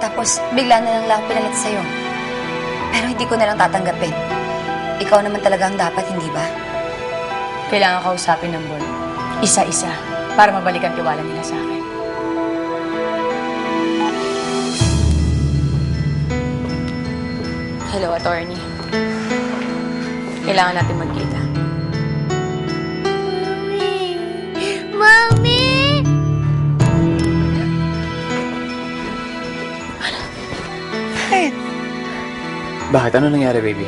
Tapos, bigla na lang lang pinalit sa'yo. Pero hindi ko na lang tatanggapin. Ikaw naman talaga ang dapat, hindi ba? Kailangan kausapin ng board. Isa-isa. Para mabalikan tiwala nila sa akin. Hello, attorney. Kailangan natin magkita. Mami! Bakit? Ano nangyari, baby?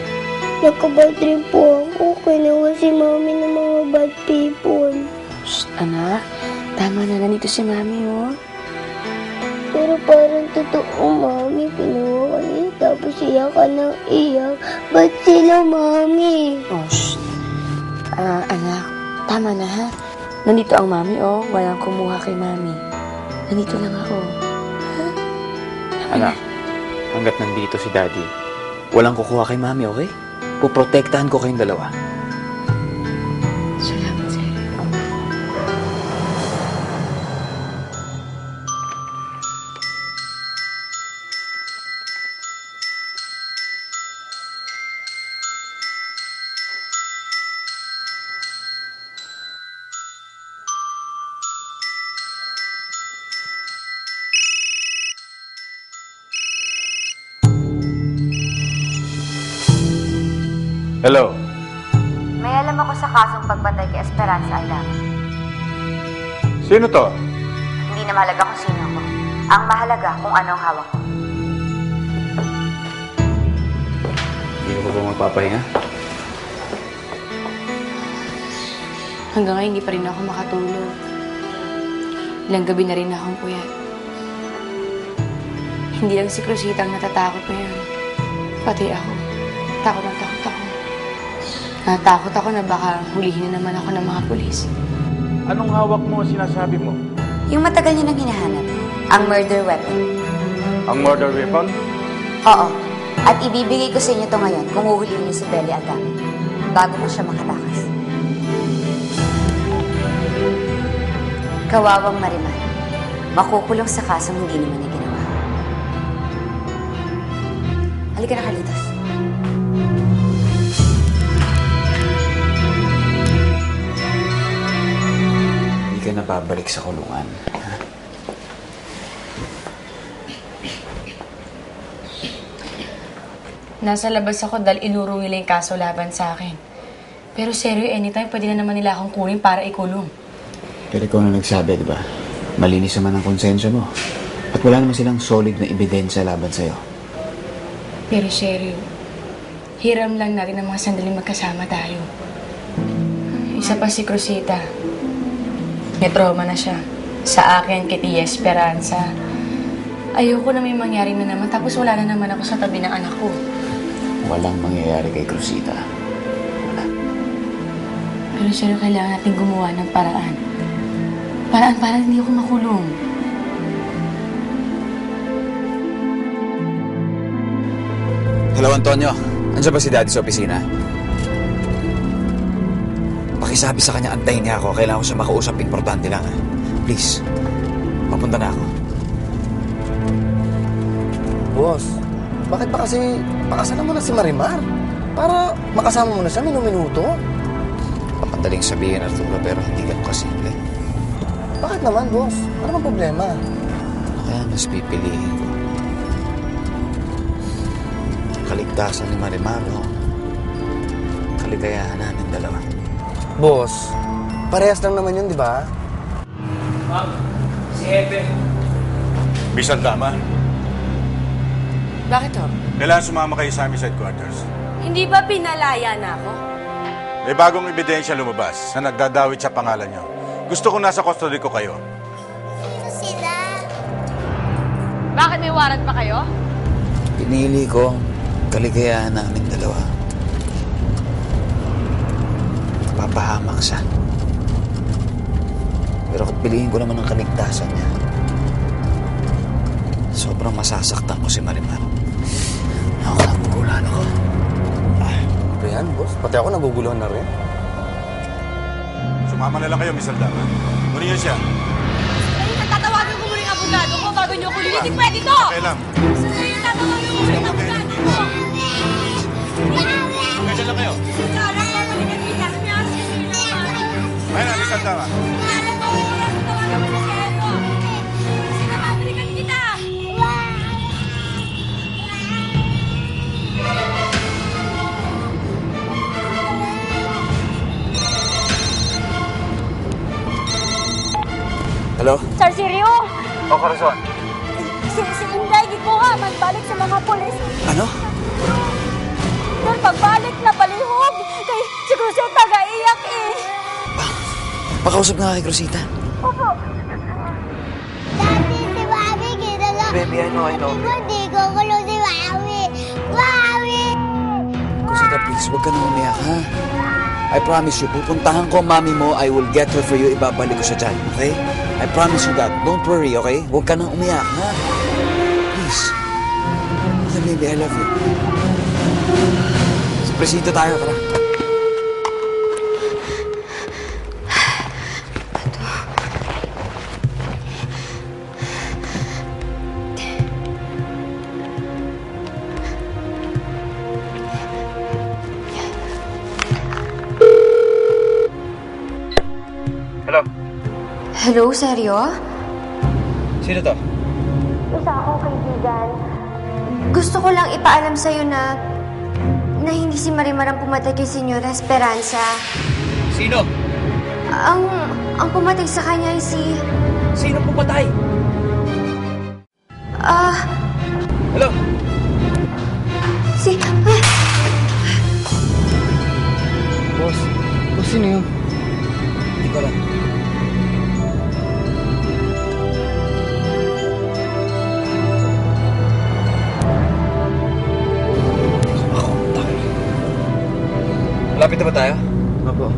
Nagka-bad trip po ako. Kinawa si Mami ng mga bad people. Shh, anak. Tama na, nandito si Mami, oh. Pero parang totoo, Mami. Kinawa ka niya. Tapos iyak ka ng iyak. Ba't sila, Mami? Oh, shh. Anak, tama na, ha? Nandito ang Mami, oh. Walang kumuha kay Mami. Nandito lang ako. Ha? Anak, hanggat nandito si Daddy, walang kukuha kay Mami, okay? Puprotektahan ko kayong dalawa. Salamat sa'yo. Hello. May alam ako sa kasong pagbantay kay Esperanza Alam. Sino to? Hindi na mahalaga kung sino ako. Ang mahalaga kung anong hawak ko. Hindi ko ba magpapahinga? Hanggang ngayon, hindi pa rin ako makatulog. Ilang gabi na rin akong puyat. Hindi lang si Cruzita ang natatakot ngayon. Pati ako. Takot na takot ako. Natakot ako na baka hulihin na naman ako ng mga pulis. Anong hawak mo sinasabi mo? Yung matagal niyo nang hinahanap. Ang murder weapon. Ang murder weapon? Oo. At ibibigay ko sa inyo to ngayon kung huhulihin niyo si Belly Adam. Bago ko siya makatakas. Kawawang Marimar. Makukulong sa kasong hindi naman niya ginawa. Halika na, Carlitos. Hindi ka na babalik sa kulungan. Ha? Nasa labas ako dahil inuro nila yung kaso laban sa akin. Pero seryo, anytime pwede na naman nila akong kunin para ikulong. Pero ikaw na nagsabi, di ba? Malinis naman ang konsensya mo. At wala naman silang solid na ebidensya laban sa'yo. Pero seryo, hiram lang natin ang mga sandaling magkasama tayo. Isa pa si Cruzita. May trauma na siya. Sa akin, kay Tia Esperanza. Ayoko na may mangyari na naman, tapos wala na naman ako sa tabi ng anak ko. Walang mangyayari kay Cruzita. Wala. Pero seryo, kailangan natin gumawa ng paraan. Paraan para hindi ako makulong. Hello, Antonio. Andiyan ba si Daddy sa opisina? Pakisabi sa kanya, antayin niya ako. Kailangan ko siya makausap. Importante lang, ha? Please. Papunta na ako. Boss, bakit ba kasi pakasalan mo na si Marimar? Para makasama mo na siya minuto? Papadaling sabihin, Arturo, pero hindi ganun kasimple. Bakit naman, boss? Ano bang problema? Kaya mas pipiliin ko. Kaligtasan ni Marimar, no? Kaligayahan namin dalawa. Boss, parehas lang naman yun, di ba? Ma'am, si Hepe. Bisan dama. Bakit to? Kailangan sumama kayo sa aming headquarters. Hindi ba pinalaya na ako? May bagong ebidensya lumabas na nagdadawit sa pangalan niyo. Gusto ko nasa custody ko kayo. Sino sila? Bakit may warrant pa kayo? Pinili ko ang kaligayahan namin dalawa. Papahamak siya. Pero kung piliin ko naman ang kaligtasan niya, sobrang masasaktan ko si Marimar. Ako naguguluhan ako. Ano yan, boss? Pati ako naguguluhan na rin. Sumama na lang kayo, Miss Aldama. Kunin niyo siya. Ay, natatawagan ko muna yung abogado ko bago Tatawagan niyo ako, Lily. Hindi pwede to! Okay lang. Tatawagan ko ulit ang gato mo. Okay, dyan lang kayo. Sarang babalikan kita. Miyas kasi naman. Ayun na, Miss Aldama. Alam mo, tatawagan mo na si Edo. Kasi babalikan kita. Hello? Sir Sirio, O, Corazon. si Inday, gikuha man balik sa mga polis. Ano? Sir, pagbalik na palihog. Kay si Cruzeta gaiyak eh. Pakausap nga kay Rosita. Opo. Dati si Mami, kinala. Baby, I know. Hindi ko kulo si Mami. Mami! Rosita, please, huwag ka na umiyak, ha? I promise you, pupuntahan ko ang mami mo, I will get her for you, ibabalik ko siya dyan, okay? I promise you that. Don't worry, okay? Huwag ka nang umiyak, ha? Please. Okay, baby, I love you. Sa presinto tayo, tara. Hello, seryo? Sino to? Isa akong kaibigan. Gusto ko lang ipaalam sa'yo na hindi si Marimar ang pumatay kay Senyora Esperanza. Sino? Ang pumatay sa kanya ay si... Sino pumatay? Hello? Si... Boss, sino yun? Hindi ko alam. Malapit na ba tayo? Apo.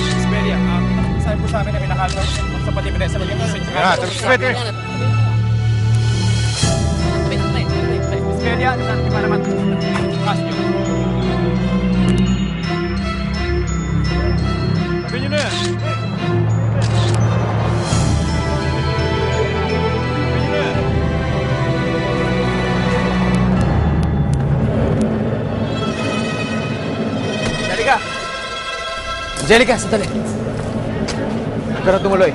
Miss Belia, sabi po sa amin na may nakalaw sa pati-pati sa mga Yeah, Miss Belia. Miss Belia, ano na? Iba naman. Pass nyo. Sabi nyo na yan. Angelica, sandali. Pero tumuloy.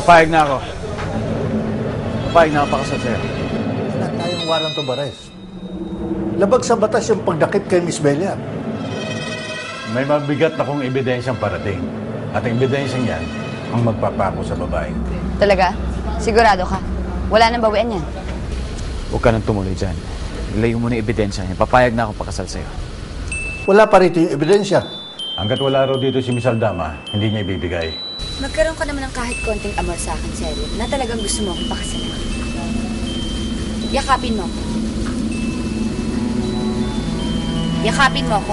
Papayag na ako. Papayag na ako pakasal sa'yo. Wala tayong warrant of arrest. Labag sa batas yung pagdakip kay Miss Belia. May mabigat na kong ebidensyang parating. At ang ebidensyang yan ang magpapako sa babae. Talaga? Sigurado ka? Wala nang bawian yan. Huwag ka nang tumuloy dyan. Ilayo mo na yung ebidensya niya. Papayag na akong pakasal sa'yo. Wala pa rito yung ebidensya. Hanggat wala raw dito si Miss Aldama, hindi niya ibibigay. Magkaroon ka naman ng kahit konting amor sa akin, seryo, na talagang gusto mo akong pakasalan. Yakapin mo ako. Yakapin mo ako.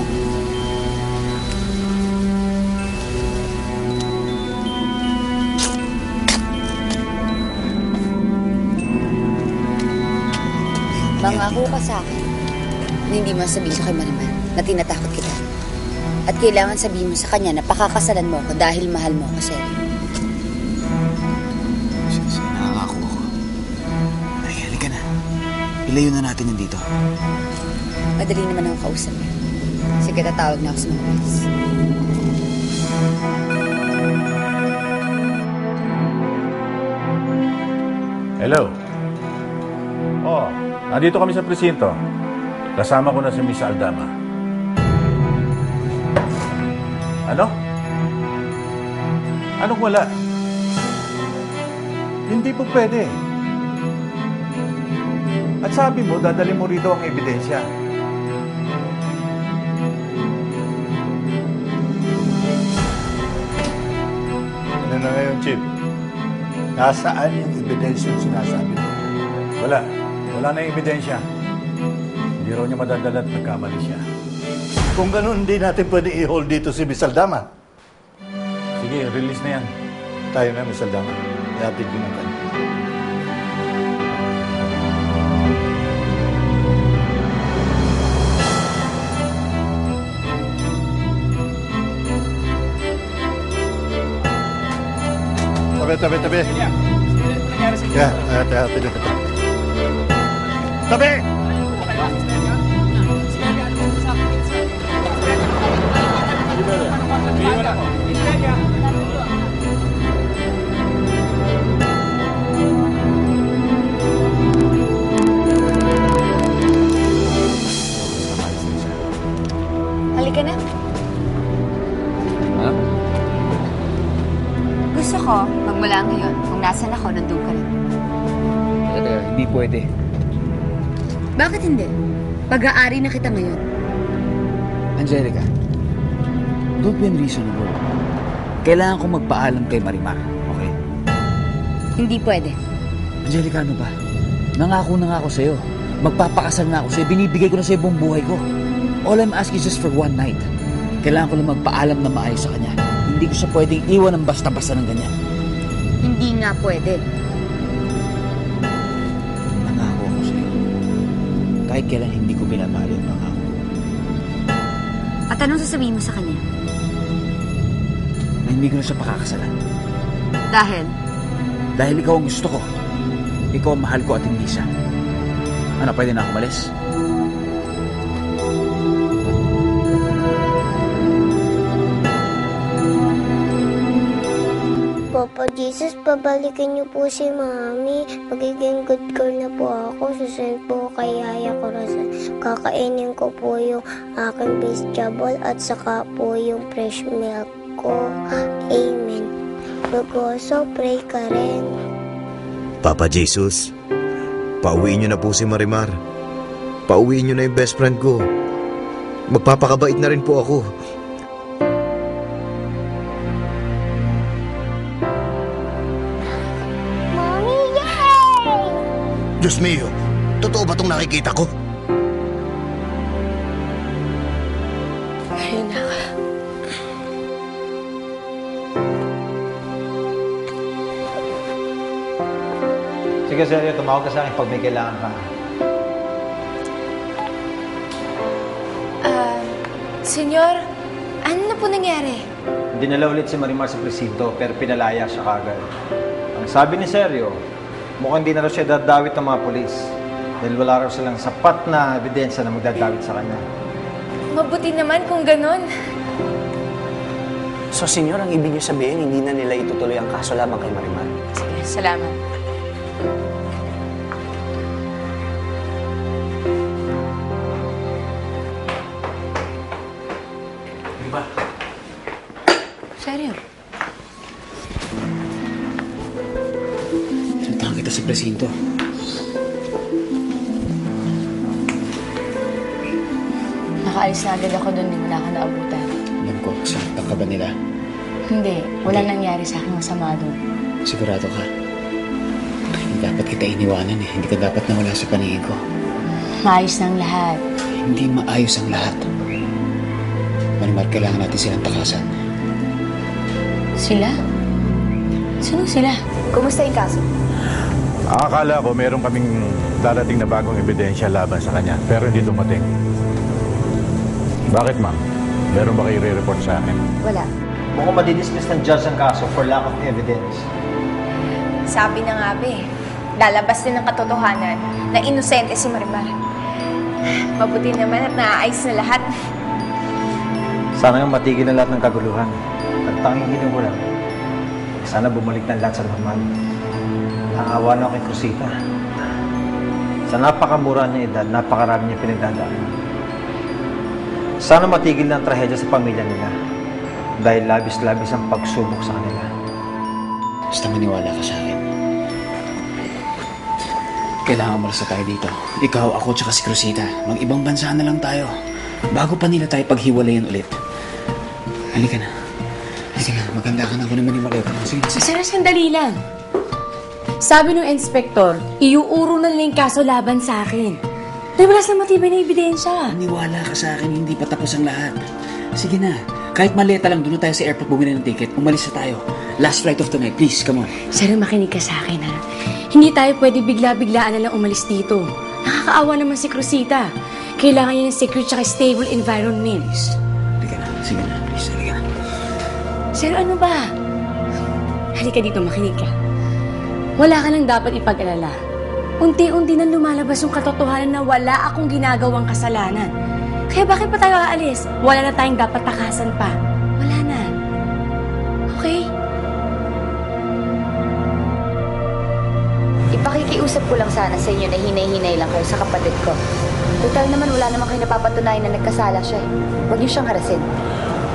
Mangako ka sa akin na hindi mo sabihin sa kay Marimar na tinatakot kita. At kailangan sabihin mo sa kanya na pakakasalan mo ako dahil mahal mo ako, seryo. Nakangako ako. Ay, halika na. Ilayo na natin yung dito. Madali naman ako kausap niya. Sige, tatawag na ako sa mga polis. Hello? Oh, nandito kami sa presinto. Kasama ko na si Miss Aldama. Ano? Anong wala? Hindi po pwede. At sabi mo, dadali mo rito ang ebidensya. Ano na ngayon, Chief? Nasaan yung ebidensya yung sinasabi mo? Wala. Wala na yung ebidensya. Hindi raw niya madadala at nagkamali siya. Kung ganun, hindi natin pwede i-hold dito si Miss Aldama. Sige, release na yan. Tayo na, Miss Aldama. Ihatid ko ng kanya. Tabi. Celia, ano nangyari sa inyo? Yeah, pinag Tabi! Halika na. Ha? Gusto ko, magmula ngayon, kung nasan ako, nandun ka rin. Teka, hindi pwede. Bakit hindi? Pag-aari na kita ngayon. Angelica, don't be unreasonable. Kailangan kong magpaalam kay Marimar, okay? Hindi pwede. Angelica, ano ba? Nangako na nga ako sa'yo. Magpapakasal na ako sa'yo. Binibigay ko na sa'yo buong buhay ko. All I'm asking is just for one night. Kailangan ko lang magpaalam na maayos sa kanya. Hindi ko siya pwedeng iwan ng basta-basta ng ganyan. Hindi nga pwede. Nangako ako sa'yo. Kahit kailan hindi ko binabali ang pangako. At anong sasabihin mo sa kanya? Na hindi ko na siya pakakasalan. Dahil? Dahil ikaw ang gusto ko. Ikaw ang mahal ko at hindi siya. Ano, pwede na ako umalis? Papa Jesus, pabalikin niyo po si Mami. Magiging good girl na po ako. Susunod po kay Yaya Corazon. Kakainin ko po yung aking vegetable at saka po yung fresh milk ko. Amen. Lugoso, pray ka rin. Papa Jesus, pauwiin niyo na po si Marimar. Pauwiin niyo na yung best friend ko. Magpapakabait na rin po ako. Mami, yay! Diyos mio, totoo ba itong nakikita ko? Ayun na ka. Sige, Sergio, tumawag ka sa akin pag may kailangan ka. Senyor, ano na po nangyari? Dinala ulit si Marimar sa presinto pero pinalaya siya kagad. Ang sabi ni Sergio, mukhang di na raw siya dadawit ng mga polis dahil wala raw silang sapat na ebidensya na magdadawit sa kanya. Mabuti naman kung ganon. So, senyor, ang ibig niyo sabihin, hindi na nila itutuloy ang kaso lamang kay Marimar? Sige, salamat. Seryo? Sinuntahan kita sa presinto. Nakaalis na agad ako doon, hindi mo na ako naabutan. Alam ko, sakta ka ba nila? Hindi, wala nangyari sa akin masama doon. Sigurado ka? Hindi dapat kita iniwanan eh. Hindi ka dapat nawala sa paningin ko. Maayos na ang lahat. Hindi maayos ang lahat. Marimar, kailangan natin silang takasan. Sila? Sino sila? Kumusta yung kaso? Akala ko meron kaming darating na bagong ebidensya laban sa kanya, pero hindi dumating. Bakit, ma'am? Meron ba kayo re-report sa akin? Wala. Mukhang madidismiss ng judge ang kaso for lack of evidence. Sabi na nga ba lalabas din ng katotohanan na inosente si Marimar. Mabuti naman at naaayos na lahat. Sana nga matigil na lahat ng kaguluhan. At tanging hiling ko lang, sana bumalik na lahat sa normal. Naawa na ako kay Cruzita. Sa napakamura niya edad, napakarami niya pinagdadaan. Sana matigil na ang trahedya sa pamilya nila dahil labis-labis ang pagsubok sa kanila. Basta maniwala ka sa akin. Kailangan umalis na tayo dito. Ikaw, ako, tsaka si Cruzita. Mag-ibang bansa na lang tayo. Bago pa nila tayo paghiwalayan ulit. Halika na. Halika na. Maganda ka na. Ako naman yung malito. Sige. Sir, sandali lang. Sabi ng inspektor, iuuro na nila yung kaso laban sa akin. Dahil wala silang matibay na ebidensya. Maniwala ka sa akin. Hindi pa tapos ang lahat. Sige na. Kahit maleta lang, doon tayo sa airport bumili ng ticket. Umalis na tayo. Last flight of tonight. Please, come on. Sir, makinig ka sa akin, ha? Hindi tayo pwede bigla-biglaan na lang umalis dito. Nakakaawa naman si Cruzita. Kailangan niya ng secure at stable environment. Halika na. Sige na. Please, halika na. Sir, ano ba? Halika dito, makinig ka. Wala ka nang dapat ipag-alala. Unti-unti nang lumalabas yung katotohanan na wala akong ginagawang kasalanan. Kaya bakit pa tayo aalis? Wala na tayong dapat takasan pa. Wala na. Okay? Ipakikiusap ko lang sana sa inyo na hinay-hinay lang kayo sa kapatid ko. Total naman, wala naman kayo napapatunayan na nagkasala siya. Huwag niyo siyang harasin.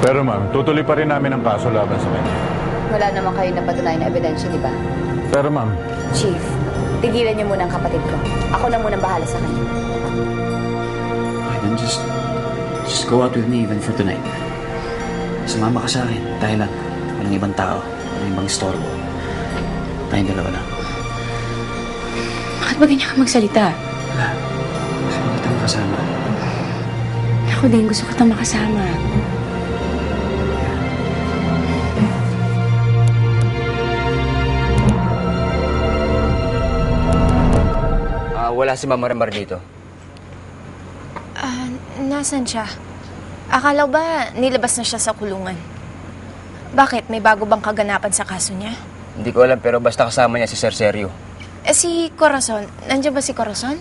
Pero ma'am, tutuloy pa rin namin ang kaso laban sa kanya. Wala naman kayo napatunayan na ebidensya, di ba? Pero ma'am, Chief, tigilan niyo muna ang kapatid ko. Ako na munang bahala sa kanya. Okay, then just go out with me even for tonight. Sumama ka sa akin. Tayo lang. Walang ibang tao. Walang ibang istorbo. Tayong dalawa lang. Bakit ba ganyan ka magsalita? Wala. Gusto mo kitang kasama. Ako din, gusto kitang makasama. Wala si Mama Marimar dito. Nasaan siya? Akala ba nilabas na siya sa kulungan? Bakit? May bago bang kaganapan sa kaso niya? Hindi ko alam pero basta kasama niya si Sir Sergio. Si Corazon, nandiyan ba si Corazon?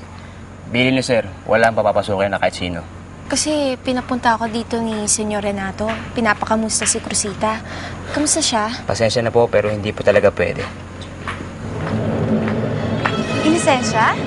Bilin ni Sir, wala ang papapasukin na kahit sino. Kasi pinapunta ako dito ni Senyor Renato. Pinapakamusta si Cruzita. Kamusta siya? Pasensya na po pero hindi po talaga pwede. Inisensya?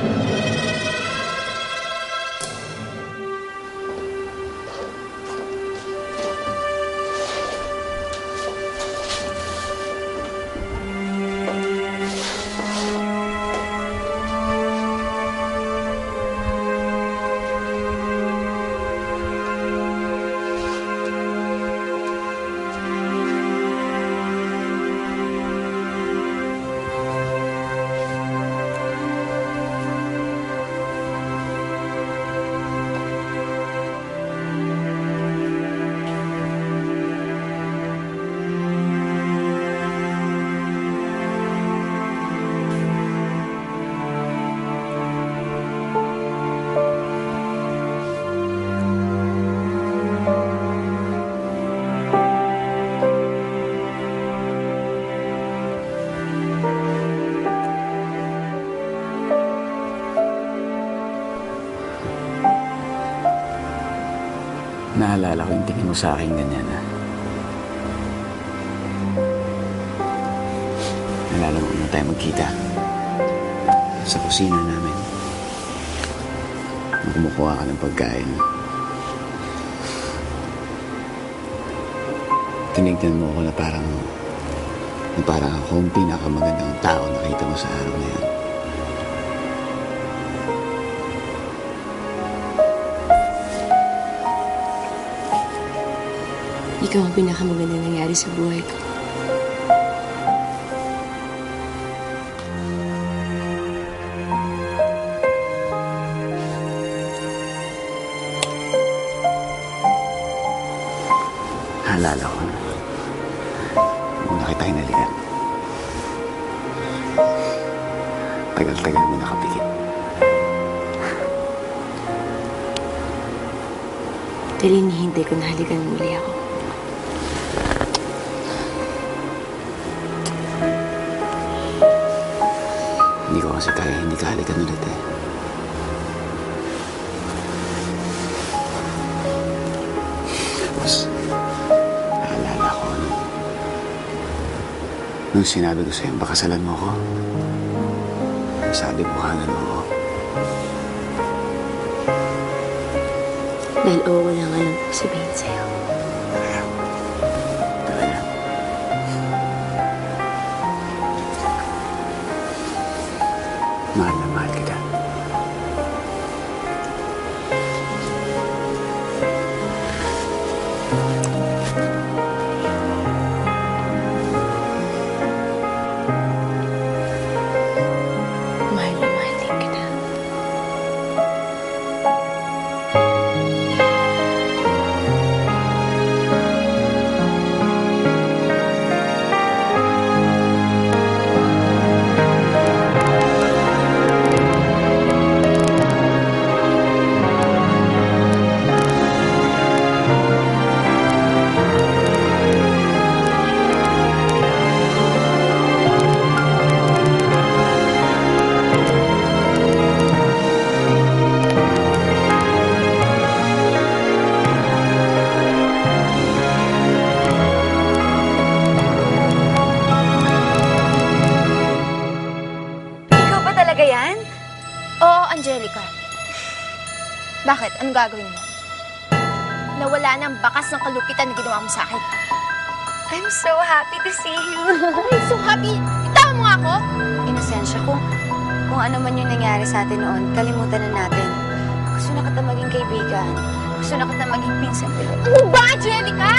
Naalala ko yung tingin mo sa akin ganyan, ha? Naalala mo na tayo magkita sa kusina namin. Kumukuha ka ng pagkain. Tinignan mo ako na parang akong pinakamagandang tao nakita mo sa araw na yan. Ikaw ang pinakamaganda nangyari sa buhay ko. Naalala ko na. Una kita hinalikan. Tagal-tagal mo nakapikit. Dahil hinihintay ko na halikan muli ako. Hindi ko kasi kaya hindi ka halikan ulit eh. Tapos, naalala ko nung sinabi ko sa'yo, pakasalan mo ko. Sabi mo kagad ako. Dahil wala nga lang sabihin sa'yo. Talaga. Mahal na mahal kita. Mahal na mahal din kita. anong gagawin mo? Nawala na ang bakas ng kalupitan na ginawa mo sa akin. I'm so happy to see you. I'm so happy! Itawa mo nga ako! Inosensya, kung ano man yung nangyari sa atin noon, kalimutan na natin. Gusto na kita maging kaibigan. Gusto na kita maging pinsan ko. Ano ba, Angelica?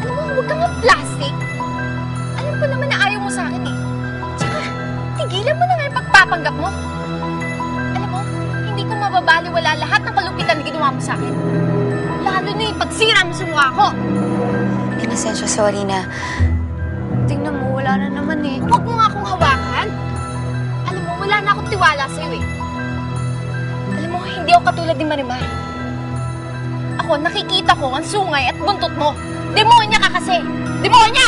Alam mo, huwag kang plastic. Alam ko naman na ayaw mo sa akin eh. Tsaka, tigilan mo na nga yung pagpapanggap mo. Alam mo, hindi ko mababaliwala lahat ng kalupitan na ginawa mo sa akin. Lalo na yung pagsira mo sa mukha ko. Inosensya, sorry na. Tingnan mo, wala na naman eh. Huwag mo nga akong hawakan. Alam mo, wala na akong tiwala sa'yo eh. Alam mo, hindi ako katulad ni Marimar. Ako, nakikita ko ang sungay at buntot mo. Demonya ka kasi! Demonya!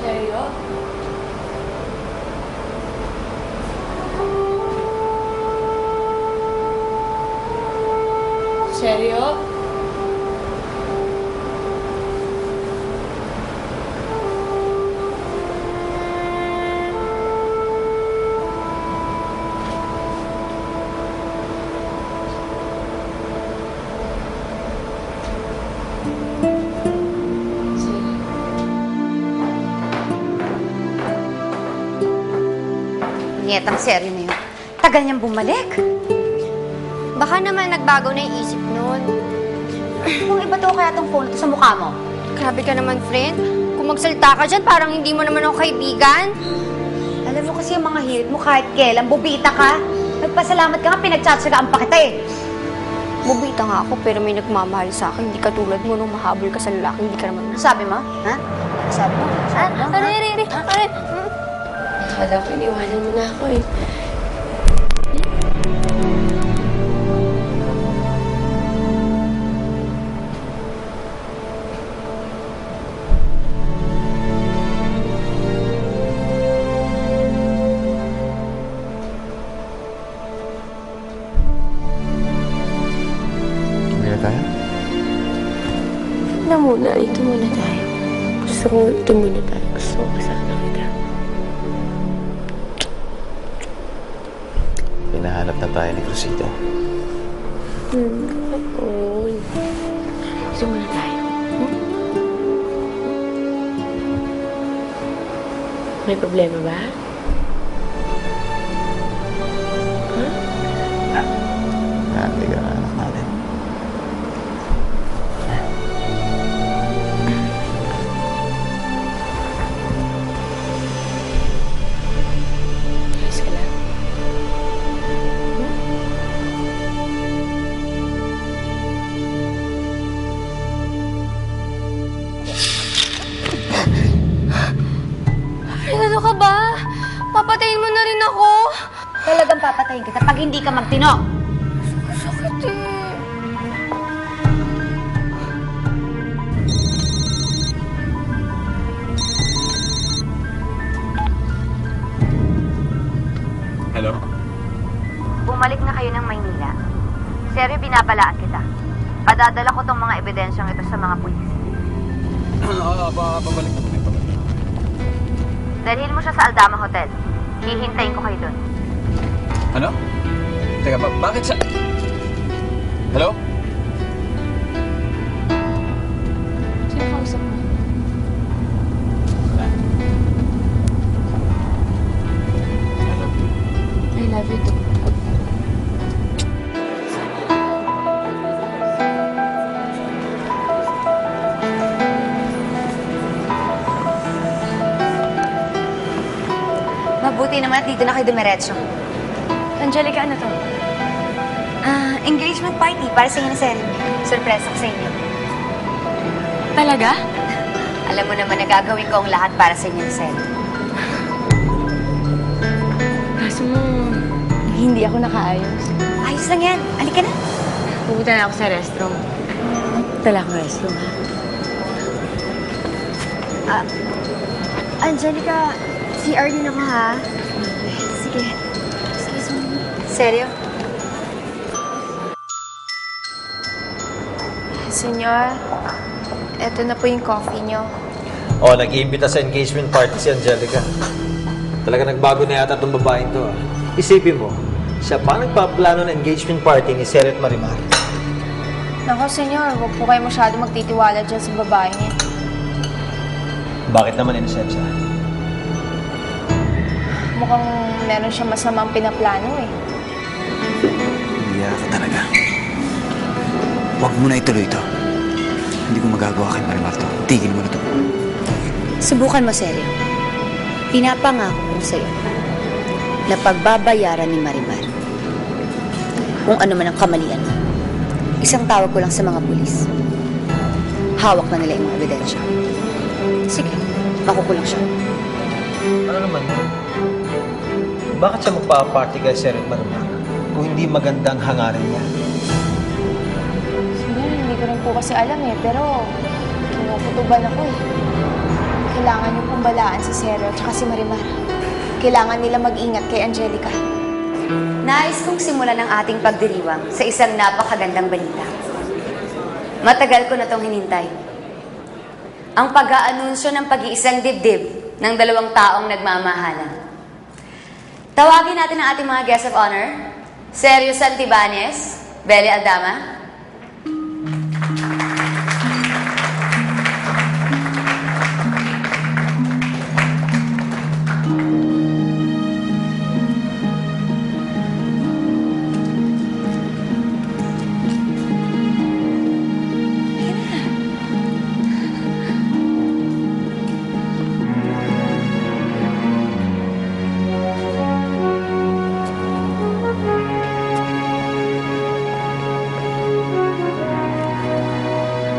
Seryo? Seryo? Nyetang seryo na yun. Tagal niyang bumalik. Baka naman nagbago na yung isip nun. Kung iba to kaya tong phone to sa mukha mo. Grabe ka naman, friend. Kung magsalita ka dyan, parang hindi mo naman ako kaibigan. Alam mo kasi yung mga hirit mo kahit kailan, bubita ka. Nagpasalamat ka nga, pinagtsatsagaan pa kita eh. Bubita nga ako, pero may nagmamahal sa akin. Hindi katulad mo nung mahabol ka sa lalaki. Hindi ka naman... Ano sabi mo? Ha? Ano sabi mo? Aray. Akala ko iniwanan mo na ako eh. Uwi na tayo? Na muna, ito muna tayo. Gusto ko ito muna tayo. Gusto ko kasama kita. Hinahanap na tayo ni Cruzito. Oo. Gusto muna tayo. May problema ba? Hindi ka anak natin. Ayos ka lang. Ano ka ba? Papatayin mo na rin ako. Talagang papatayin kita pag hindi ka magtino. Sakit eh. Hello? Bumalik na kayo ng Maynila. Seryo, binabalaan kita. Padadala ko tong mga ebidensyang ito sa mga pulis. Babalik na kami. Dalhin mo siya sa Aldama Hotel. Hihintayin ko kayo doon. Ano? Teka, bakit sa... Hello? Sino kausap mo? I love you too. Mabuti naman at dito na kayo dumiretso. Angelica, ano to? Engagement party para sa inyo na Sel. Surpresa ko sa inyo. Talaga? Alam mo naman na gagawin ko ang lahat para sa inyo na Sel. Kaso mo, hindi ako nakaayos. Ayos lang yan. Halika na. Pupunta na ako sa restroom. Tala ko restroom, ha? Angelica, CR din ako ha. Sige. Excuse me. Seryo? Senyor, eto na po yung coffee nyo. Oh, nag-iimbita sa engagement party si Angelica. Talaga nagbago na yata itong babaeng to. Isipin mo, siya pa nagpaplano ng engagement party ni Seret Marimar. Nako, senyor, huwag po kayo masyado magtitiwala dyan sa babae niya. Bakit naman inosensya? Mukhang meron siya masamang pinaplano eh. Hindi ka talaga. Huwag mo na ituloy ito. Hindi ko magagawa kay Marimar to. Tigil mo na to. Subukan mo, seryo. Pinapangako ko sa'yo na pagbabayaran ni Marimar kung ano man ang kamalian mo. Isang tawag ko lang sa mga pulis. Hawak na nila yung mga ebidensya. Sige, makukulong siya. Ano naman yun? Bakit siya magpa-party kay Seret Marimar kung hindi magandang hangarin niya? Senyor, hindi ko rin po kasi alam eh, pero kinukutuban ako eh. Kailangan niyo pong balaan si Sero at si Marimar. Kailangan nila mag-ingat kay Angelica. Nais kong simulan ang ating pagdiriwang sa isang napakagandang balita. Matagal ko na itong hinintay. Ang pag-aanunsyo ng pag-iisang dibdib ng dalawang taong nagmamahalan. Tawagin natin ang ating mga guest of honor, Sergio Santibanez, Belle Aldama.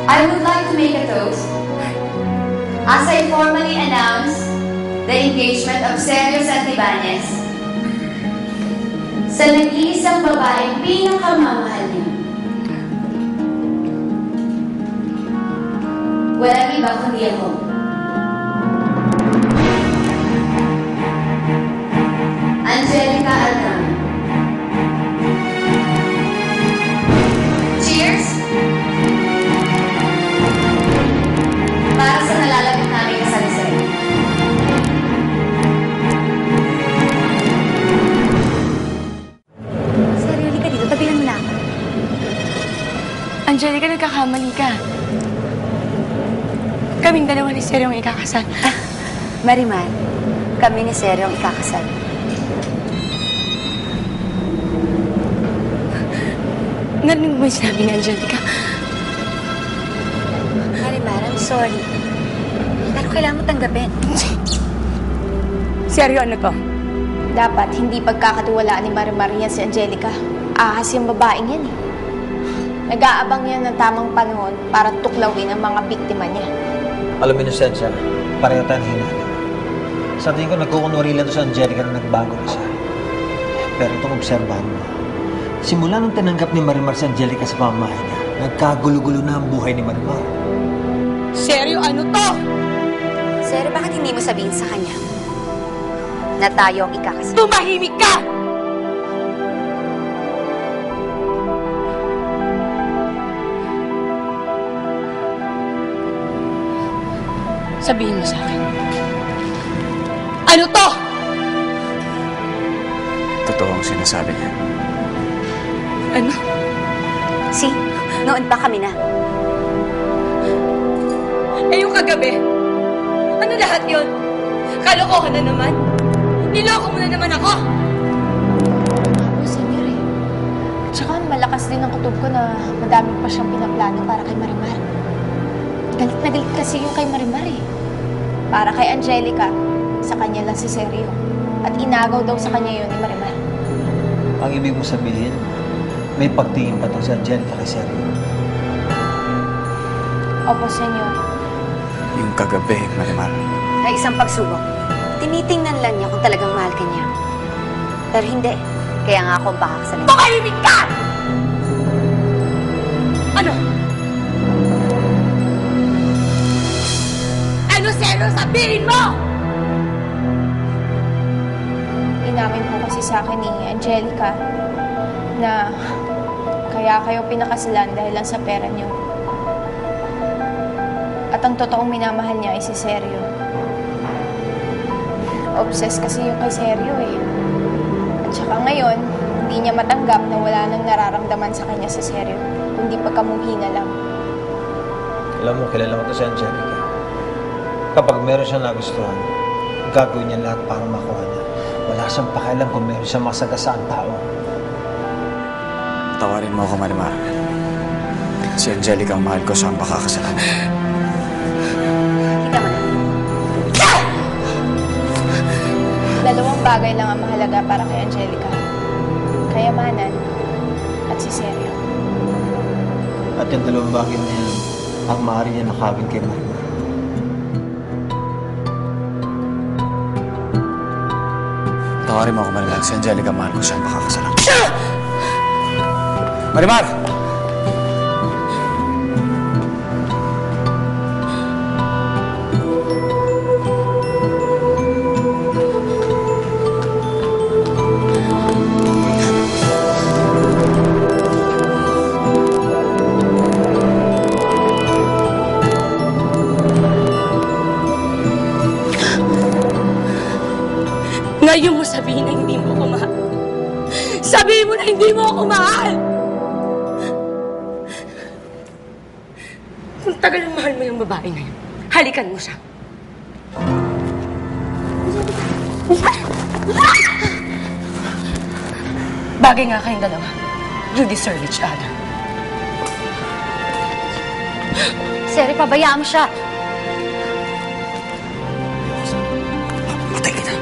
I would like to make a toast as I formally announce the engagement of Sergio Santibanez sa nag-iisang babaeng pinakamamahal niya. Walang iba kundi ako. Angelica Aldama. Cheers! Para sa nalalapit namin kasal-sal. Seryo, halika dito. Tabihan mo na ako. Angelica, nagkakamali ka. Kaming dalawa ni Seryo ang ikakasal. Marimar, kami ni Seryo ang ikakasal. Narinig mo yung sinabi ni Angelica? Marimar, I'm sorry. Pero kailangan mo tanggapin. Seryo, ano to? Dapat hindi pagkakatiwalaan ni Marimar yan si Angelica. Ahas yung babaeng yan eh. Nag-aabang yan ng tamang panahon para tuklawin ang mga biktima niya. Alam mo, inosensya, pareho tayo na hinala. Sa tingin ko, nagkukunwari lang to sa Angelica na nagbago na siya. Pero itong obserbahan mo, simula nung tinanggap ni Marimar si Angelica sa pamamahay niya, nagkagulo-gulo na ang buhay ni Marimar. Seryo, ano to? Seryo, bakit hindi mo sabihin sa kanya na tayo ang ikakasal? Tumahimik ka! Sabihin mo sa akin. Ano to? Totoo ang sinasabi niya. Ano? See? Noon pa kami na. Eh, yung kagabi? Ano lahat yun? Kalokohan na naman? Niloko mo na naman ako? Oo, senyor eh. Tsaka malakas din ang kutob ko na madami pa siyang pinaplano para kay Marimar. Galit na galit kasi yung kay Marimar eh. Para kay Angelica, sa kanya lang si Seryo. At inagaw daw sa kanya yun ni Marimar. Ang ibig mo sabihin, may pagtingin pa to si Angelica kay Seryo. Opo, senyor. Yung kagabi, Marimar. Ay isang pagsubok. Tinitingnan lang niya kung talagang mahal ka niya. Pero hindi. Kaya nga ako ang pakakasalan. Tumahimik ka! Ano? Ano, Seryo? Sabihin mo! Inamin po kasi sa akin ni Angelica na kaya kayo pinakasalan dahil lang sa pera niyo. At ang totoong minamahal niya ay si Sergio. Obsessed kasi yung kay Sergio eh. At saka ngayon, hindi niya matanggap na wala nang nararamdaman sa kanya si Sergio. Hindi pagkamuhi na lang. Alam mo, kilala ko to si Angelica. Kapag meron siyang nagustuhan, gagawin niya lahat para makuha niya. Wala siyang pakialam kung meron siyang masagasaan tao. Tawarin mo ako, Marimar. Si Angelica ang mahal ko, siya ang makakasalan. Kita mo na. Dalawang bagay lang ang mahalaga para kay Angelica. Kayamanan at si Sergio. At yung dalawang bagay na yan, ang maaari niya nakawin kay Marimar. Tawarin mo ako, Marimar. Si Angelica, mahal ko, siya ang makakasalan. Marimar! Ngayon mo sabihin na hindi mo ako mahal. Sabihin mo na hindi mo ako mahal! Kung tagal ang mahal mo yung babae na yun, halikan mo siya. Bagay nga kayong dalawa. You deserve each other. Seri, pabayaan mo siya. Patay kita.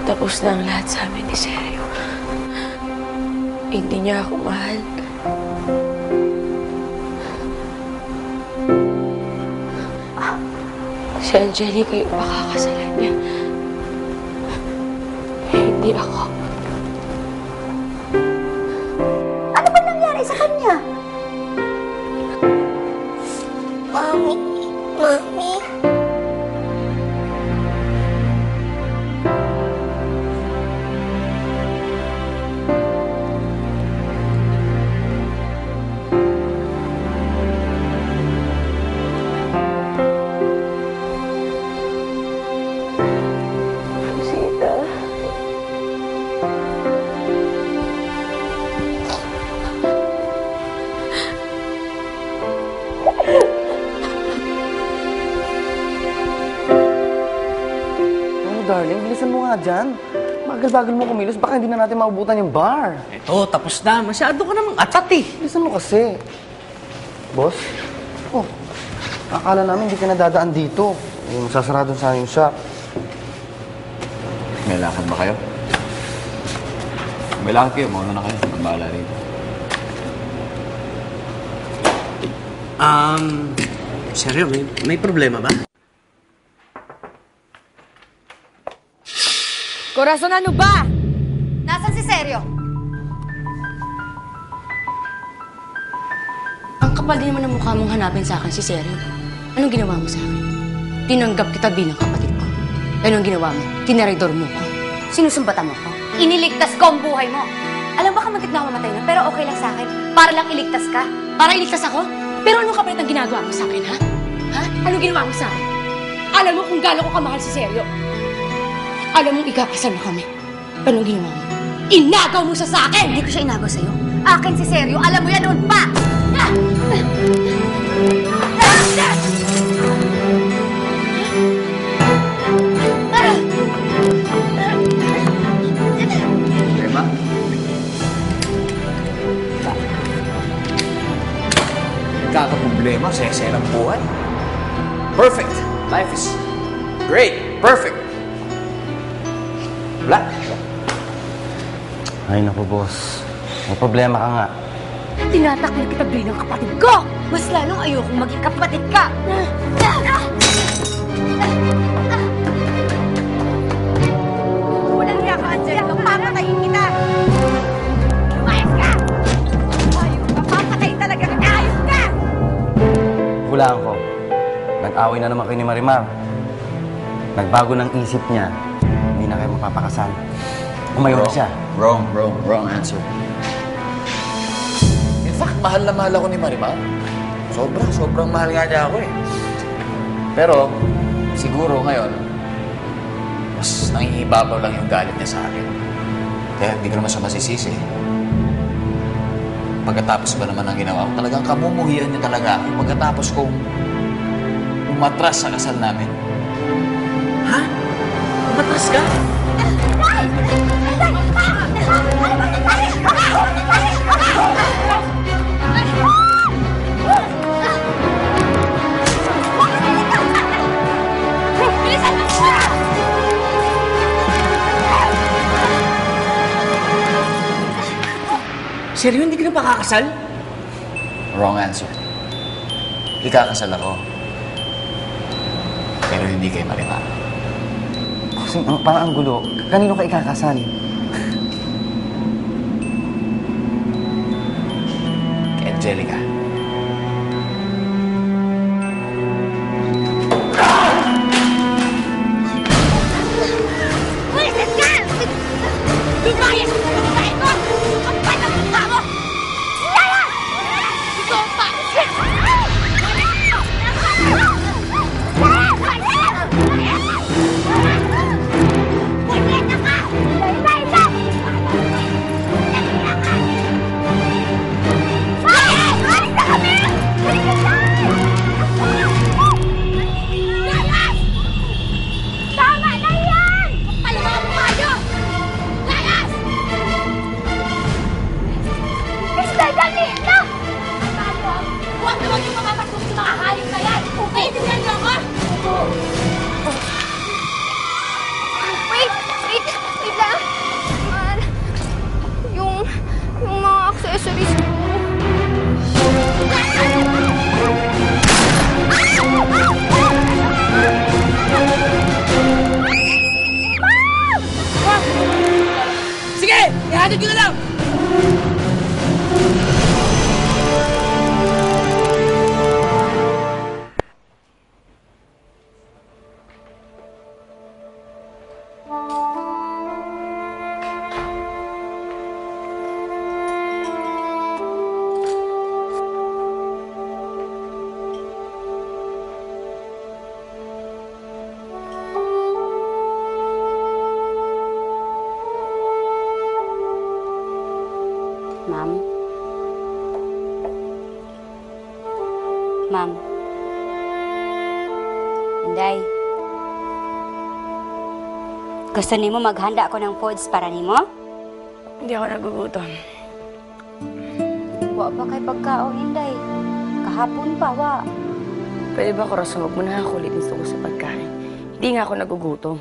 Tapos na ang lahat sa amin ni Sergio. Hindi niya ako mahal. Si Angelica yung makakasalan niya. Hindi ako. Ano ba nangyari sa kanya? Mami, Mami. Darling, bilisan mo nga dyan. Bagal-bagal mo kumilos, baka hindi na natin maubutan yung bar. Eto, tapos na. Masyado ka namang atat eh. Bilisan mo kasi. Boss? Oh, akala namin hindi ka nadadaan dito. Eh, masasarado sa yung shop. May lakad ba kayo? May lakad kayo, mauna na kayo. Magbahala rito. Seryo, may problema ba? Corazon, ano ba? Nasaan si Sergio? Ang kapal din naman ng mukha mong hanapin sa akin si Sergio. Anong ginawa mo sa akin? Tinanggap kita bilang kapatid ko. Anong ginawa mo? Tinaridor mo ko. Sinusumbatan mo ko? Iniligtas ko ang buhay mo. Alam ba kamuntik na ako mamatay na, pero okay lang sa akin. Para lang iligtas ka. Para iligtas ako? Pero ano kapalit ang ginagawa mo sa akin, ha? Ha? Anong ginawa mo sa akin? Alam mo kung gaano ko kamahal si Sergio. Alam mong ikakasal na kami. Anong ginawa mo? Inagaw mo siya sa akin! Hindi ko siya inagaw sa'yo. Akin si Sergio. Alam mo yan noon pa! Emma? nagkakaproblema sa ng buhay. Perfect. Life is great. Perfect. Wala. Ay, naku, boss. May problema ka nga. Tinatakil kita bilang kapatid ko! Mas lalong ayokong maging kapatid ka! Walang hiya ka, Angelica. Papatayin kita! Lumayas ka! Ayos ka! Papatayin talaga kita! Ayos ka! Hulaan ko. Nag-away na naman kayo ni Marimar. Nagbago ng isip niya. Hindi na kayo mapapakasal. Umayo na siya. Wrong answer. In fact, mahal na mahal ako ni Marimar. Sobrang mahal nga niya ako eh. Pero, siguro ngayon, mas nangihibabaw lang yung galit niya sa akin. Kaya hindi ko naman siya masisisi. Pagkatapos ba naman ang ginawa ko, talagang kamumuhian niya talaga ako. Pagkatapos kong umatras sa kasal namin. Ha? Umatras ka? Seryo, hindi ka na pakakasal? Wrong answer. Ikakasal ako. Pero hindi kay Marimar. Kasi parang ang gulo. Kanino ka ikakasal? Kay Angelica. Ulitin ka! Lumayas! Lumayas ko! Ang bata ng mukha mo! Lala! Ito ang paris! Punyeta ka! Isa! Alis na kami! Alis na! Layas! Tama na yan! Palama ang mukha nyo! Layas! Dali na! Huwag na huwag yung mamapasok sa mga hayop na yan! Naiintindihan niyo ako? Wait lang! Man, yung mga accessories ko. Sige! Ihatid ko na lang! Ma'am. Inday. Gusto nimo maghanda ako ng foods para nimo? Hindi ako nagugutom. Wa pa kay pagkaon, Inday. Kahapon pa, wa. Pwede ba, Corazon, huwag mo na kulitin sa sa pagkain. Hindi nga ako nagugutom.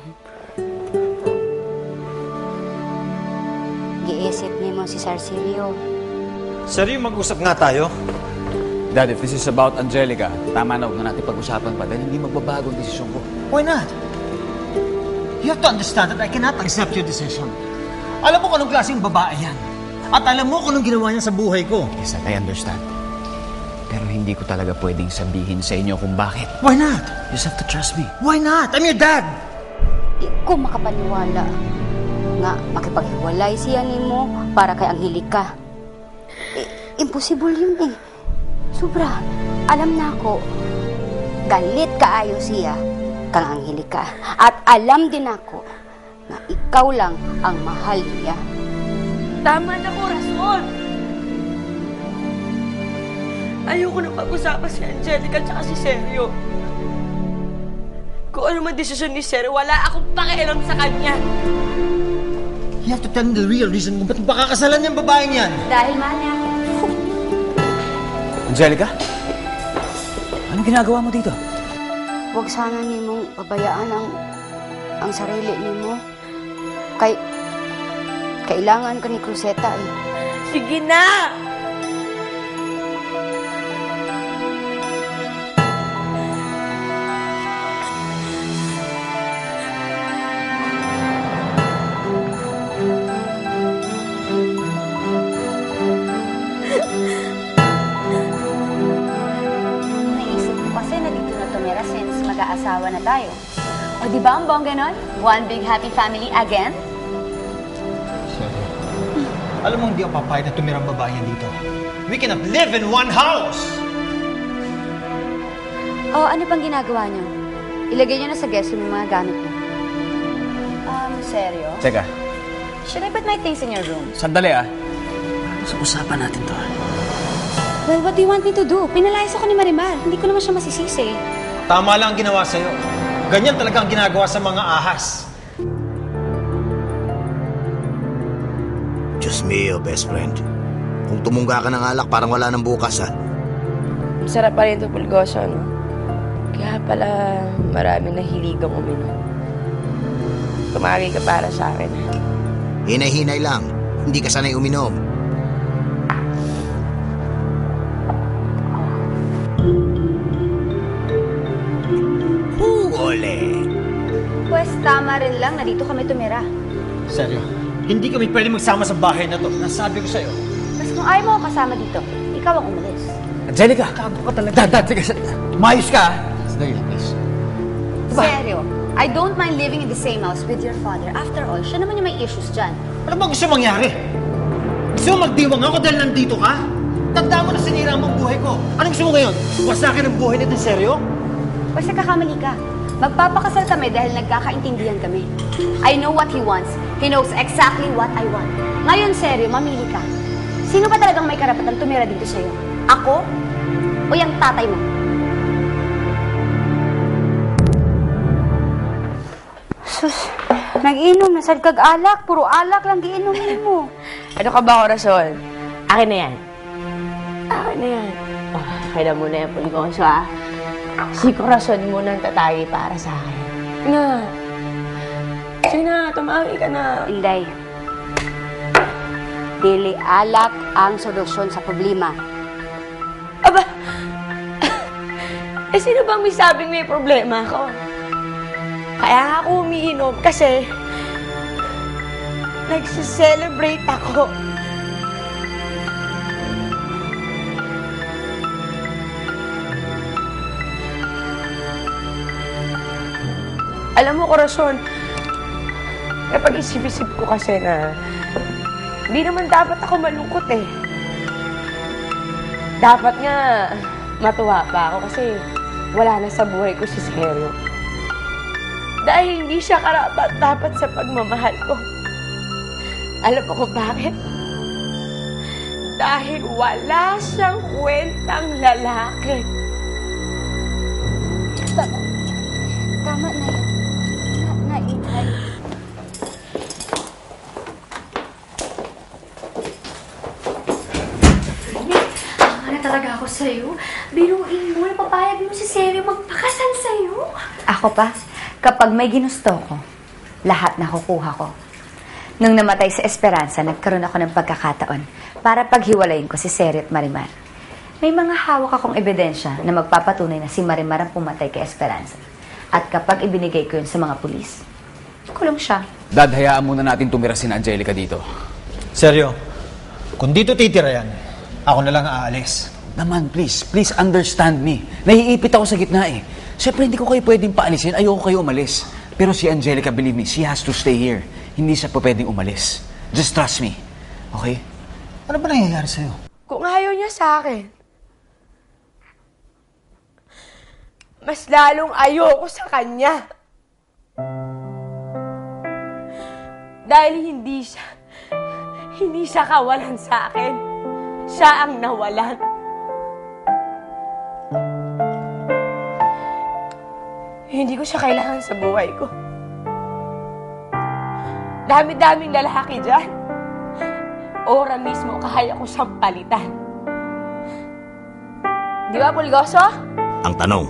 Giisip nimo si Sarsilio. Seryo, mag-usap nga tayo. Dad, if this is about Angelica, tama na, huwag na natin pag-usapan pa dahil hindi magbabago ang desisyon ko. Why not? You have to understand that I cannot accept your decision. Alam mo kung anong klaseng babae yan. At alam mo kung anong ginawa niya sa buhay ko. Yes, I understand. Pero hindi ko talaga pwedeng sabihin sa inyo kung bakit. Why not? You just have to trust me. Why not? I'm your dad! Di ko makapaniwala nga makipaghiwalay siya nimo para kay Angelica. Impossible yun eh. Sobra. Alam na ako, galit kaayo siya kang Angelica. At alam din ako na ikaw lang ang mahal niya. Tama na, Corazon! Ayoko na pag-usapan si Angelica at si Sergio. Kung ano man desisyon ni Sergio, wala akong pakialam sa kanya. You have to tell me the real reason kung ba't makakasalan niyang babaeng yan. Dahil mahal niya ako. Angelica? Anong ginagawa mo dito? Huwag sana nimong pabayaan ang sarili nimo. Kailangan ka ni Cruzeta eh. Sige na! Naisip ko kasi na dito na tumira since mag-aasawa na tayo. O di ba ang bongga nun? One big happy family again? Alam mo, hindi ako papayag na tumirang babae yan dito. We cannot live in one house! O ano pang ginagawa niyo? Ilagay niyo na sa guest room yung mga gamit niyo. Seryo? Teka, Should I put my things in your room? sandali ah. Sa usapan natin to. Well, what do you want me to do? Pinalayas ako ni Marimar. Hindi ko naman siya masisisi. Tama lang ang ginawa sa'yo. Ganyan talaga ang ginagawa sa mga ahas. Diyos mio, best friend. Kung tumungga ka ng alak, parang wala nang bukas, ha? Masarap pa rin ito, Pulgoso, no? Kaya pala marami nahiligang uminom. Tumagi ka para sa akin. Hinay-hinay lang. Hindi ka sanay uminom. Ole! Pwes, tama rin lang na dito kami tumira. Seryo, hindi kami pwede magsama sa bahay na to. Nasabi ko sa'yo. Tapos kung ayaw mo ako kasama dito, ikaw ang umalis. Angelica! Kago ka talaga. Dad, mayos ka! Sandali lang, please. Seryo, I don't mind living in the same house with your father. After all, siya naman yung may issues dyan. Ano ba gusto mangyari? Gusto mo magdiwang ako dahil nandito ka? Tandaan mo na sinira mo ang buhay ko. Anong gusto mo ngayon? Wasakin ang buhay nito, seryo? Pwes, nagkakamali ka. Magpapakasal kami dahil nagkakaintindihan kami. I know what he wants. He knows exactly what I want. Ngayon, seryo, mamili ka. Sino ba talagang may karapatan tumira dito sa'yo? Ako? O yung tatay mo? Sus, nag-inom. Nasaan kag alak? Puro alak lang giinumin mo. Ano ka ba, Corazon? Akin na yan. Akin na yan. Oh, kaya muna yan, Pulgoso, ah. Si Corazon muna ang tatagi para sa akin. Na. Sige na, tumawag ka na. Inday. Dili alak ang solusyon sa problema. Aba! Eh, sino bang may sabing may problema ako? Kaya ako umiinom kasi nagse-celebrate ako. Alam mo, Corazon, kapag isip-isip ko kasi na hindi naman dapat ako malungkot eh. Dapat nga matuwa pa ako kasi wala na sa buhay ko si Seryo. Dahil hindi siya karapat-dapat sa pagmamahal ko. Alam mo kung bakit? Dahil wala siyang kwentang lalaki. Tama na yun. Inday. Na talaga ako sa'yo. Biruin mo, napapayag mo si Seryo magpakasal sa'yo. Ako pa, kapag may ginusto ko, lahat nakukuha ko. Nung namatay sa Esperanza, nagkaroon ako ng pagkakataon para paghiwalayin ko si Seryo at Marimar. May mga hawak akong ebidensya na magpapatunay na si Marimar ang pumatay kay Esperanza. At kapag ibinigay ko yun sa mga pulis, kulong siya. Dad, hayaan muna natin tumira si Angelica dito. Seryo, kung dito titira yan, ako na lang aalis. Naman, please understand me. Naiipit ako sa gitna eh. Siyempre, hindi ko kayo pwedeng paalisin. Ayoko kayo umalis. Pero si Angelica, believe me, she has to stay here. Hindi siya pa pwedeng umalis. Just trust me. Okay? Ano ba nangyayari sa'yo? Kung ayaw niya sa akin, mas lalong ayoko sa kanya. Dahil hindi siya kawalan sa akin. Siya ang nawalan. Hindi ko siya kailangan sa buhay ko. Dami-daming lalaki dyan. Ora mismo kaya ko siyang palitan. Di ba, Pulgoso? Ang tanong,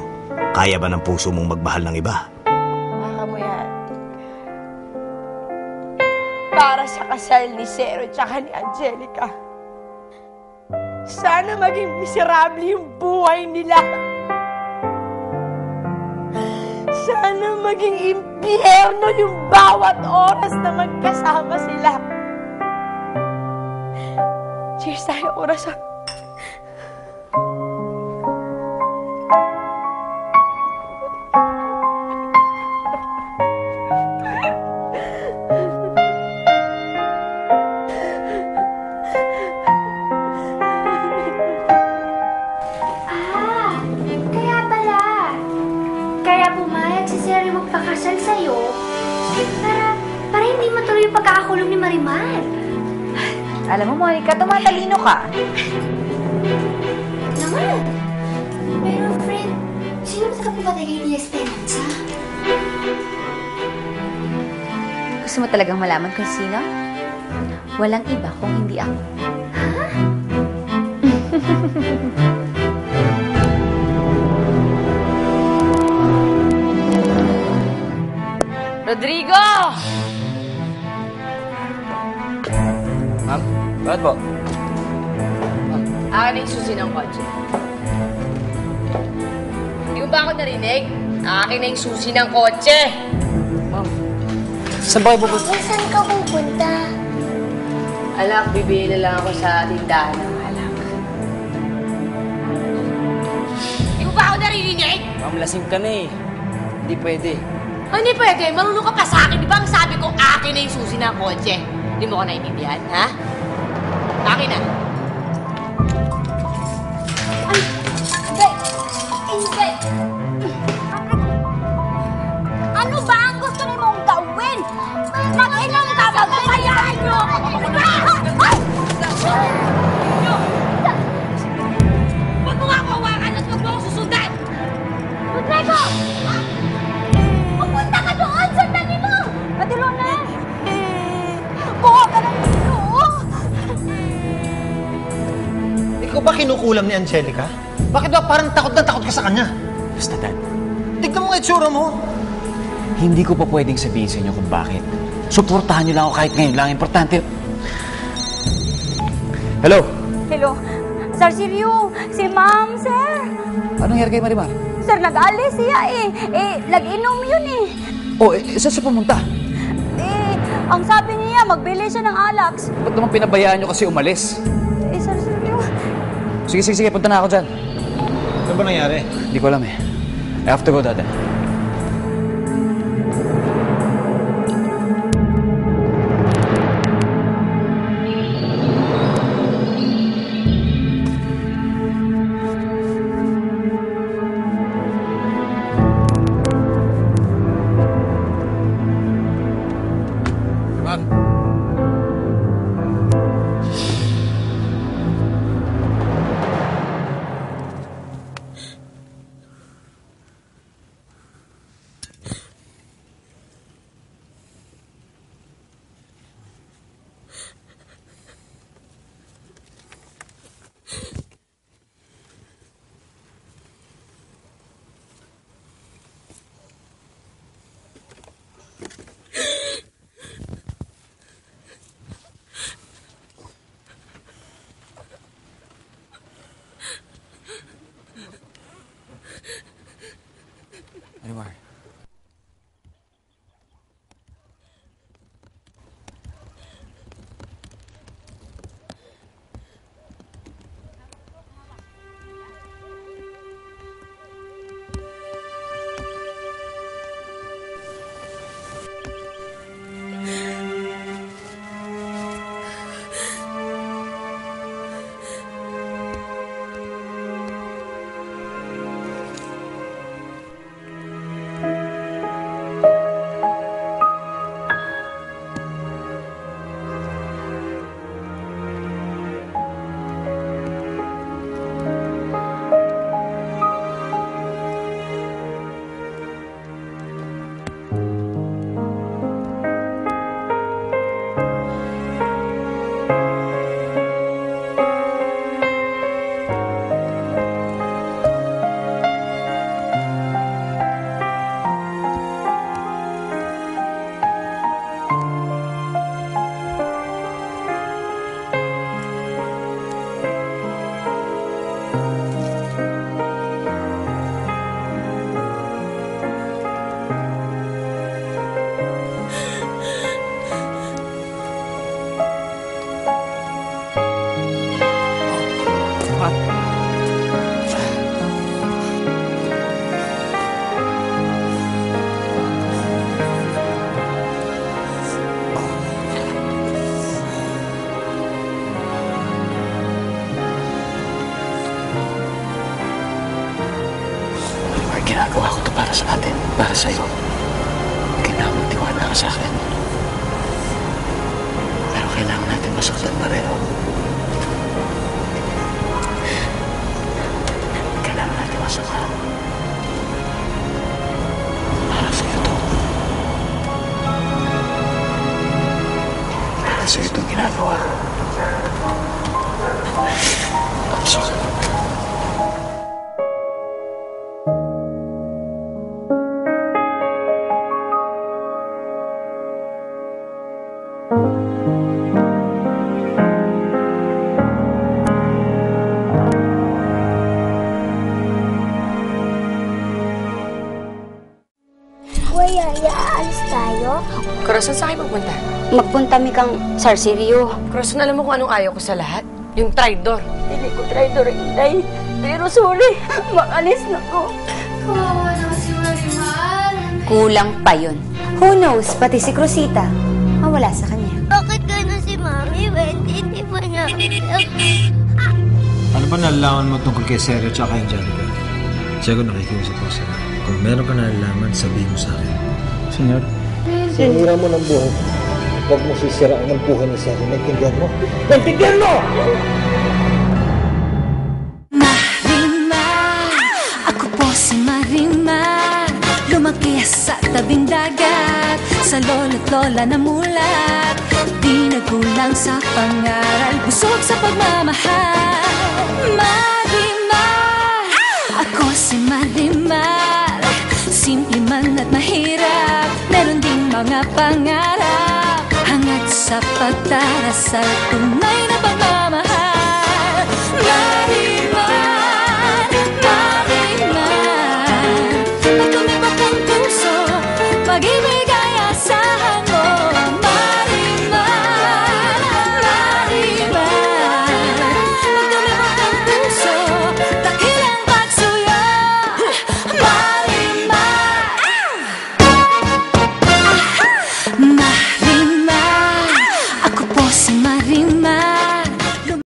kaya ba ng puso mong magmahal ng iba? Baka mo yan. Para sa kasal ni Zero tsaka ni Angelica, sana maging miserable yung buhay nila. Sana maging impyerno yung bawat oras na magkasama sila. Cheers tayo, oras. Kaya pala. Kaya pumayag si Seri magpakasal sa'yo para hindi matuloy yung pagkakakulong ni Marimar. Alam mo, Monica, tumatalino ka. Naman. Pero, friend, sino ba nakapapatay kay ni Esperanza? Gusto mo talagang malaman kung sino? Walang iba kung hindi ako. Rodrigo! Ma'am, bakit po? Akin na yung susi ng kotse. Hindi mo ba ako narinig? Akin na yung susi ng kotse! Ma'am, saan ba kayo pupunta? Saan ka pupunta? Alak, bibili na lang ako sa tindahan ng alak. Hindi mo ba ako naririnig? Ma'am, lasing ka na eh. Hindi pwede. Hindi pwede. Marunong ka pa sa akin. Di ba ang sabi ko, akin na yung susi ng kotse? Hindi mo ko naiintindihan, ha? Akin na. Ay, hindi. Hindi. Ano ba ang gusto ni mong gawin? Mag-inang ka, magpapayaan niyo ako! Huwag mo nga ako hawakan at huwag mo ako susundan! Rodrigo! Pupunta ka doon! Sandali mo! Matilo na! Buha ka ng tilo! Ikaw ba kinukulam ni Angelica? Bakit ba parang takot na takot ka sa kanya? Basta, Dad. Tignan mo nga itsura mo. Hindi ko pa pwedeng sabihin sa inyo kung bakit. Suportahan niyo lang ako kahit ngayon lang. Importante. Hello? Hello. Sir Sirio, si Ma'am, sir. Anong nangyari kay Marimar? Sir, nag-alis siya eh. Nag-inom yun eh. Oh, saan siya pumunta? Ang sabi niya, magbili siya ng Alax. Ba't naman pinabayaan niyo kasi umalis? Sir Sirio. Sige, punta na ako dyan. Ano ba nangyari? Hindi ko alam eh. I have to go, Dada. Marimar. Ginagawa ko to para sa atin, para sa'yo. Kailangan magtiwala ka sa akin. Pero kailangan natin masaktan pareho. Kailangan natin masaktan. Para sa'yo to. Para sa'yo itong ginagawa. I'm sorry. Kuya, aalis tayo? Corazon, saan kayo pupunta? Magpunta mi kang Sarsirio. Corazon, alam mo kung anong ayaw ko sa lahat? Yung traidor. Hindi ko traidor, Inday. Pero sorry, makalis na ko. Kawawa naman si Marimar. Kulang pa yun. Who knows, pati si Cruzita, mawala sa kanya. Bakit gano'n si Mami? Hindi pa niya. Ano ba nalalaman mo tungkol kay Sergio at kay Angelica? Siya ko nakikiusap ko sa'yo. Kung meron ka nalalaman, sabihin mo sa akin. Senyor? Sinira mo ng buhay. Huwag mo sisiraan ng buhay ni Sergio. Naintindihan mo? Naintindihan mo! Marimar, ako po si Marimar. Lumaki sa tabing dagat, sa lolo't lola na mulat. Di nagkulang sa pangaral, busog sa pagmamahal. Marimar, ako si Marimar. Simple man at mahirap, meron ding mga pangarap. Hangad sa pagdarasal, tunay na pagmamahal.